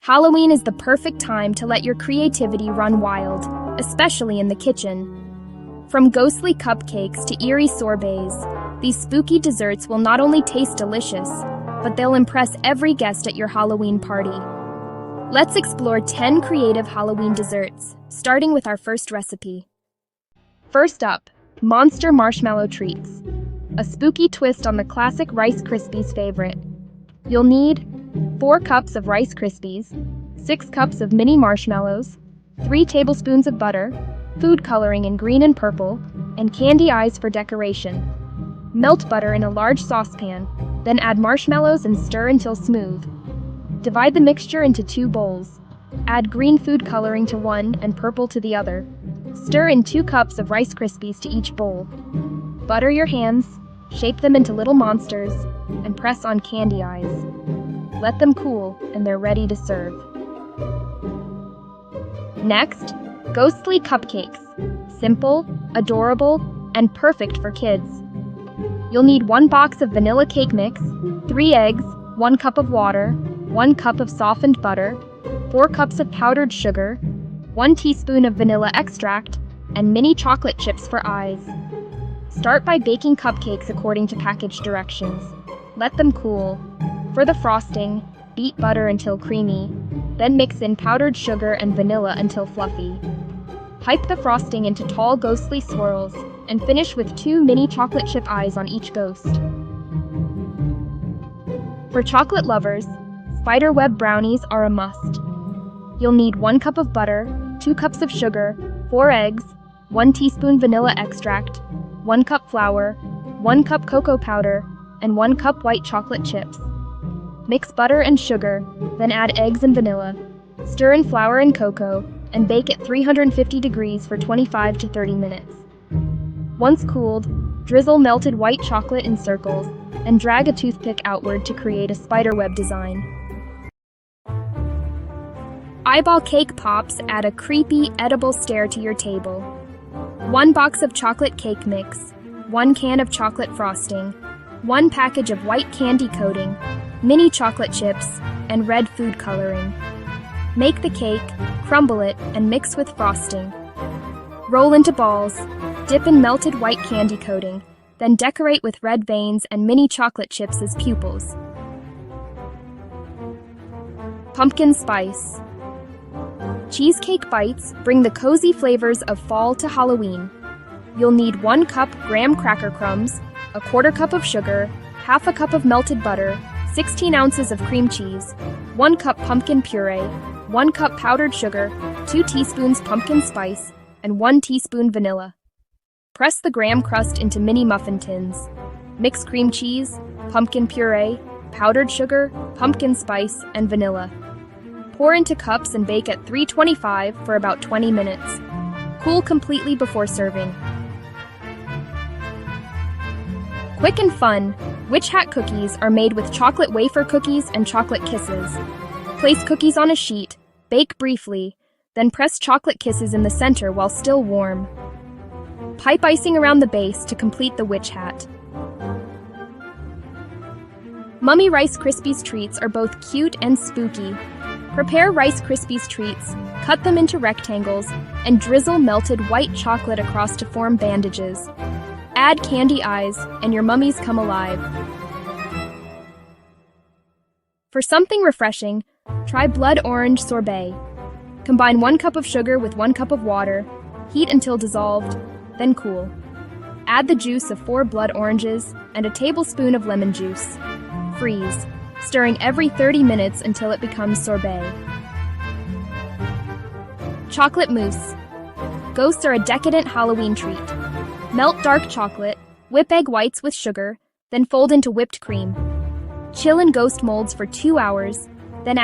Halloween is the perfect time to let your creativity run wild, especially in the kitchen. From ghostly cupcakes to eerie sorbets, these spooky desserts will not only taste delicious, but they'll impress every guest at your Halloween party. Let's explore 10 creative Halloween desserts, starting with our first recipe. First up, Monster Marshmallow Treats, a spooky twist on the classic Rice Krispies favorite. You'll need 4 cups of Rice Krispies, 6 cups of mini marshmallows, 3 tablespoons of butter, food coloring in green and purple, and candy eyes for decoration. Melt butter in a large saucepan, then add marshmallows and stir until smooth. Divide the mixture into 2 bowls. Add green food coloring to one and purple to the other. Stir in 2 cups of Rice Krispies to each bowl. Butter your hands, shape them into little monsters, and press on candy eyes. Let them cool, and they're ready to serve. Next, ghostly cupcakes. Simple, adorable, and perfect for kids. You'll need 1 box of vanilla cake mix, 3 eggs, 1 cup of water, 1 cup of softened butter, 4 cups of powdered sugar, 1 teaspoon of vanilla extract, and mini chocolate chips for eyes. Start by baking cupcakes according to package directions. Let them cool. For the frosting, beat butter until creamy, then mix in powdered sugar and vanilla until fluffy. Pipe the frosting into tall ghostly swirls, and finish with 2 mini chocolate chip eyes on each ghost. For chocolate lovers, spiderweb brownies are a must. You'll need 1 cup of butter, 2 cups of sugar, 4 eggs, 1 teaspoon vanilla extract, 1 cup flour, 1 cup cocoa powder, and 1 cup white chocolate chips. Mix butter and sugar, then add eggs and vanilla. Stir in flour and cocoa, and bake at 350 degrees for 25 to 30 minutes. Once cooled, drizzle melted white chocolate in circles, and drag a toothpick outward to create a spiderweb design. Eyeball cake pops add a creepy, edible stare to your table. 1 box of chocolate cake mix, 1 can of chocolate frosting, 1 package of white candy coating, mini chocolate chips, and red food coloring. Make the cake, crumble it, and mix with frosting. Roll into balls, dip in melted white candy coating, then decorate with red veins and mini chocolate chips as pupils. Pumpkin spice. Cheesecake bites bring the cozy flavors of fall to Halloween. You'll need 1 cup graham cracker crumbs, a 1/4 cup of sugar, 1/2 cup of melted butter, 16 ounces of cream cheese, 1 cup pumpkin puree, 1 cup powdered sugar, 2 teaspoons pumpkin spice, and 1 teaspoon vanilla. Press the graham crust into mini muffin tins. Mix cream cheese, pumpkin puree, powdered sugar, pumpkin spice, and vanilla. Pour into cups and bake at 325 for about 20 minutes. Cool completely before serving. Quick and fun, Witch Hat cookies are made with chocolate wafer cookies and chocolate kisses. Place cookies on a sheet, bake briefly, then press chocolate kisses in the center while still warm. Pipe icing around the base to complete the witch hat. Mummy Rice Krispies treats are both cute and spooky. Prepare Rice Krispies treats, cut them into rectangles, and drizzle melted white chocolate across to form bandages. Add candy eyes, and your mummies come alive. For something refreshing, try blood orange sorbet. Combine 1 cup of sugar with 1 cup of water, heat until dissolved, then cool. Add the juice of 4 blood oranges and a tablespoon of lemon juice. Freeze, stirring every 30 minutes until it becomes sorbet. Chocolate mousse. Ghosts are a decadent Halloween treat. Melt dark chocolate, whip egg whites with sugar, then fold into whipped cream. Chill in ghost molds for 2 hours, then add